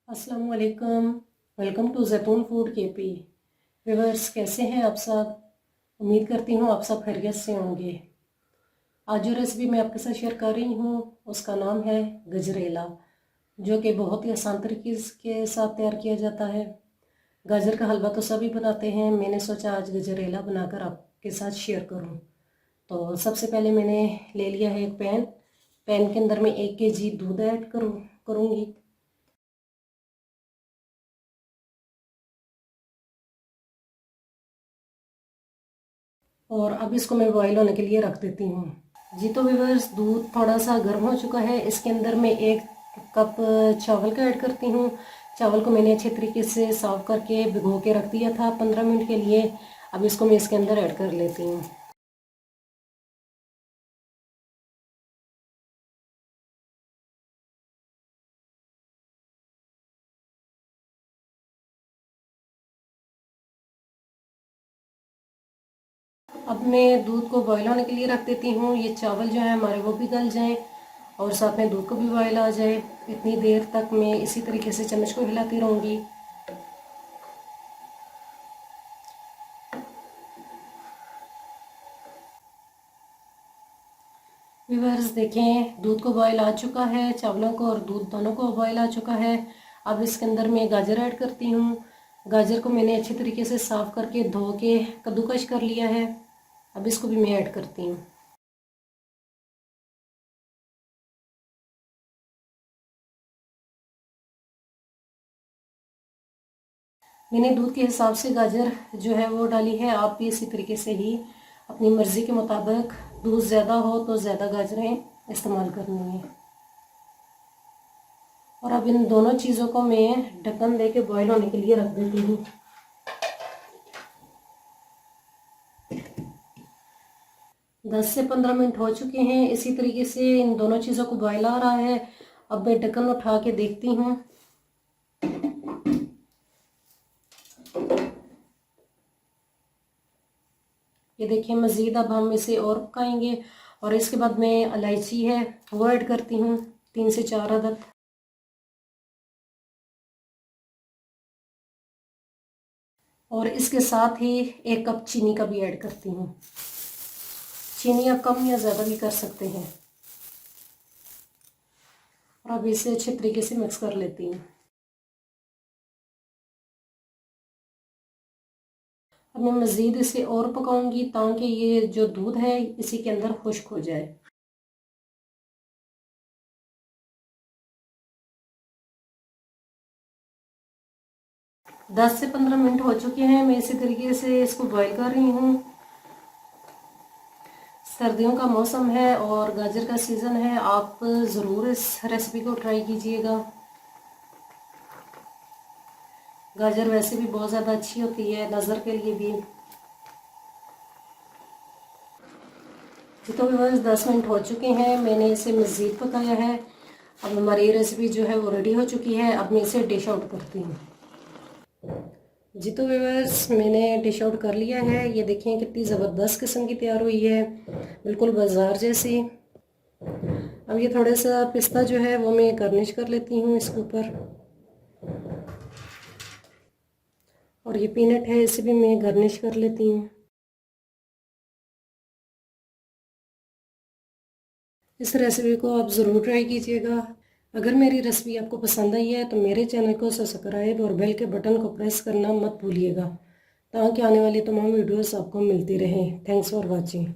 अस्सलाम वालेकुम। Welcome to जैतून फूड केपी। व्यूअर्स, कैसे हैं आप सब? उम्मीद करती हूँ आप सब खैरियत से होंगे। आज जो रेसिपी मैं आपके साथ शेयर कर रही हूँ उसका नाम है गजरेला, जो कि बहुत ही आसान तरीके के साथ तैयार किया जाता है। गाजर का हलवा तो सभी बनाते हैं, मैंने सोचा आज गजरेला बनाकर आपके साथ शेयर करूँ। तो सबसे पहले मैंने ले लिया है एक पैन के अंदर मैं 1 kg दूध ऐड करूँगी। और अब इसको मैं बॉईल होने के लिए रख देती हूँ। जी तो व्यूअर्स, दूध थोड़ा सा गर्म हो चुका है। इसके अंदर मैं 1 कप चावल का ऐड करती हूँ। चावल को मैंने अच्छे तरीके से साफ़ करके भिगो के रख दिया था 15 मिनट के लिए। अब इसको मैं इसके अंदर ऐड कर लेती हूँ। अब मैं दूध को बॉईल होने के लिए रख देती हूँ। ये चावल जो है हमारे वो भी गल जाएँ और साथ में दूध को भी बॉईल आ जाए। इतनी देर तक मैं इसी तरीके से चम्मच को हिलाती रहूँगी। व्यूअर्स देखें, दूध को बॉईल आ चुका है, चावलों को और दूध दोनों को बॉईल आ चुका है। अब इसके अंदर मैं गाजर ऐड करती हूँ। गाजर को मैंने अच्छे तरीके से साफ़ करके धो के कद्दूकश कर लिया है। अब इसको भी मैं ऐड करती हूँ। मैंने दूध के हिसाब से गाजर जो है वो डाली है। आप भी इसी तरीके से ही अपनी मर्ज़ी के मुताबिक, दूध ज़्यादा हो तो ज़्यादा गाजरें इस्तेमाल करनी है। और अब इन दोनों चीज़ों को मैं ढक्कन दे के बॉयल होने के लिए रख देती हूँ। 10 से 15 मिनट हो चुके हैं। इसी तरीके से इन दोनों चीज़ों को बॉयल आ रहा है। अब मैं ढक्कन उठा के देखती हूँ। ये देखिए, मज़ीद अब हम इसे और पकाएंगे। और इसके बाद मैं इलायची है वो ऐड करती हूँ, 3 से 4 अदद। और इसके साथ ही 1 कप चीनी का भी ऐड करती हूँ। चीनी आप कम या ज़्यादा भी कर सकते हैं। और अब इसे अच्छे तरीके से मिक्स कर लेती हूँ। अब मैं मज़ीद इसे और पकाऊंगी ताकि ये जो दूध है इसी के अंदर खुश्क हो जाए। 10 से 15 मिनट हो चुके हैं। मैं इसी तरीके से इसको बॉईल कर रही हूँ। सर्दियों का मौसम है और गाजर का सीज़न है। आप ज़रूर इस रेसिपी को ट्राई कीजिएगा। गाजर वैसे भी बहुत ज़्यादा अच्छी होती है, नज़र के लिए भी। तो बस 10 मिनट हो चुके हैं, मैंने इसे मज़ीद पकाया है। अब हमारी रेसिपी जो है वो रेडी हो चुकी है। अब मैं इसे डिश आउट करती हूँ। जी तो व्यूअर्स, मैंने डिश आउट कर लिया है। ये देखें कितनी ज़बरदस्त किस्म की तैयार हुई है, बिल्कुल बाज़ार जैसी। अब ये थोड़ा सा पिस्ता जो है वो मैं गार्निश कर लेती हूँ इसके ऊपर। और ये पीनट है, इसे भी मैं गार्निश कर लेती हूँ। इस रेसिपी को आप ज़रूर ट्राई कीजिएगा। अगर मेरी रेसिपी आपको पसंद आई है तो मेरे चैनल को सब्सक्राइब और बेल के बटन को प्रेस करना मत भूलिएगा, ताकि आने वाली तमाम वीडियोस आपको मिलती रहें। Thanks for watching.